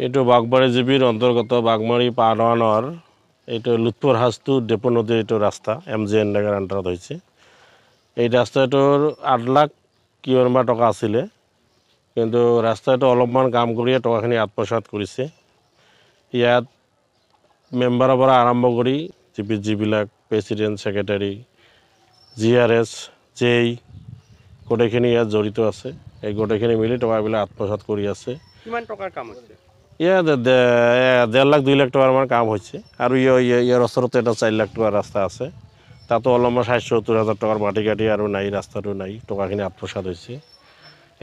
এইটো বাগমাৰী জিবিৰ অন্তৰ্গত বাগমাৰী পাৰৱানৰ এইটো লুৎফুৰ হাজটো ডেপো নদীৰ এইটো ৰাস্তা MGN নগৰ আণ্ডাৰত হৈছে। এই ৰাস্তাটোৰ 8 লাখ কিমানবা টকা আছিলে, কিন্তু ৰাস্তাটো অলপমান কাম কৰিয়ে টকাখিনি আত্মসাৎ কৰিছে। ইয়াত মেম্বাৰৰ পৰা আৰম্ভ কৰি যিবিলাক প্ৰেচিডেণ্ট, ছেক্ৰেটাৰী, GRS, জেই গোটেইখিনি ইয়াত জড়িত আছে। এই গোটেইখিনি মিলি টকাবিলাক আত্মসাৎ কৰি আছে। কিমান টকাৰ কাম হৈছে? ইয়াত 1.5 লাখ 2 লাখ টকাৰ মান কাম হৈছে। আৰু ইয়াৰ ওচৰতে এটা 4 লাখ টকাৰ ৰাস্তা আছে, তাতো অলপমান 60-70 হাজাৰ টকাৰ মাটি কাটি আৰু নাই, ৰাস্তাটো নাই, টকাখিনি আত্মসাৎ হৈছে।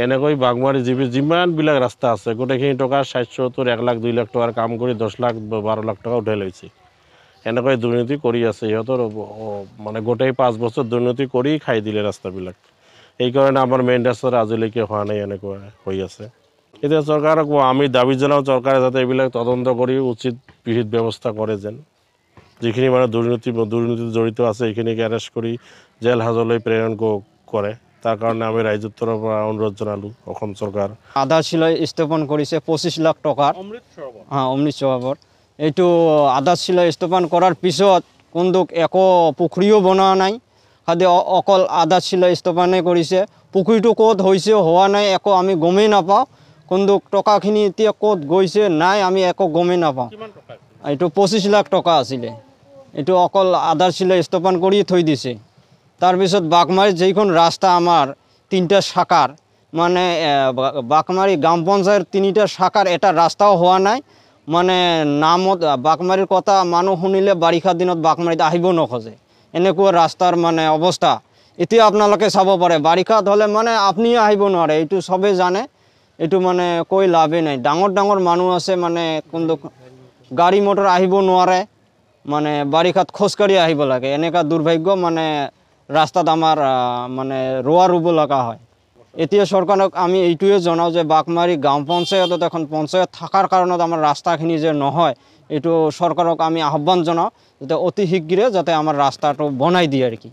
এনেকৈ বাগমাৰী জিবিৰ যিমানবিলাক ৰাস্তা আছে গোটেইখিনি টকা 60-70, 1 লাখ 2 লাখ টকাৰ কাম কৰি 10 লাখ 12 লাখ টকা উঠাই লৈছে। এনেকৈ দুৰ্নীতি কৰি আছে সিহঁতৰ, মানে গোটেই 5 বছৰ দুৰ্নীতি কৰি খাই দিলে ৰাস্তাবিলাক। সেইকাৰণে আমাৰ মেইন ৰাস্তাটো আজিলৈকে হোৱা নাই, এনেকুৱা হৈ আছে। এতিয়া চৰকাৰক আমি দাবী জনাওঁ, চৰকাৰে যাতে এইবিলাক তদন্ত কৰি উচিত বিহিত ব্যৱস্থা কৰে যেন। যিখিনি মানে দুৰ্নীতিত জড়িত আছে সেইখিনিক এৰেষ্ট কৰি জেল হাজতলৈ প্ৰেৰণ কৰে। তাৰ কাৰণে আমি ৰাইজৰ তৰফৰ পৰা অনুৰোধ জনালোঁ অসম চৰকাৰ। আধাৰশিলা স্থাপন কৰিছে 25 লাখ টকাৰ। অমৃত সৰোবৰ এইটো আধাৰশিলা স্থাপন কৰাৰ পিছত কিন্তু একো পুখুৰীও বনোৱা নাই, খালি অকল আধাৰশিলা স্থাপনে কৰিছে। পুখুৰীটো ক'ত হৈছে হোৱা নাই একো আমি গমেই নাপাওঁ, কিন্তু টকাখিনি এতিয়া ক'ত গৈছে নাই আমি একো গমেই নাপাওঁ। এইটো 25 লাখ টকা আছিলে, এইটো অকল আধাৰশিলা স্থাপন কৰি থৈ দিছে। তাৰপিছত বাগমাৰীত যিখন ৰাস্তা আমাৰ 3টা শাখাৰ, মানে বাগমাৰী গ্ৰাম পঞ্চায়ত 3টা শাখাৰ এটা ৰাস্তাও হোৱা নাই। মানে নামত বাগমাৰীৰ কথা মানুহ শুনিলে বাৰিষা দিনত বাগমাৰীত আহিব নোখোজে, এনেকুৱা ৰাস্তাৰ মানে অৱস্থা। এতিয়া আপোনালোকে চাব পাৰে বাৰিষাত হ'লে মানে আপুনি আহিব নোৱাৰে, এইটো চবেই জানে। এইটো মানে কৈ লাভেই নাই। ডাঙৰ ডাঙৰ মানুহ আছে মানে কিন্তু গাড়ী মটৰ আহিব নোৱাৰে, মানে বাৰিষাত খোজকাঢ়ি আহিব লাগে। এনেকুৱা দুৰ্ভাগ্য মানে ৰাস্তাত আমাৰ মানে ৰুব লগা হয়। এতিয়া চৰকাৰক আমি এইটোৱে জনাওঁ যে বাগমাৰী গাঁও পঞ্চায়তত এখন পঞ্চায়ত থকাৰ কাৰণত আমাৰ ৰাস্তাখিনি যে নহয়, এইটো চৰকাৰক আমি আহ্বান জনাওঁ যাতে অতি শীঘ্ৰে যাতে আমাৰ ৰাস্তাটো বনাই দিয়ে আৰু কি।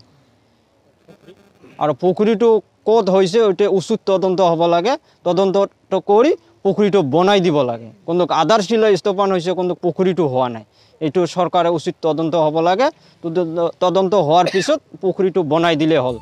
আৰু পুখুৰীটো ক'ত হৈছে ওইটা উচিত তদন্ত হ'ব লাগে, তদন্তটো কৰি পুখুৰীটো বনাই দিব লাগে। কিন্তু আধাৰশিলা স্থাপন হৈছে কিন্তু পুখুৰীটো হোৱা নাই, এইটো চৰকাৰে উচিত তদন্ত হ'ব লাগে। তদন্ত হোৱাৰ পিছত পুখুৰীটো বনাই দিলে হ'ল।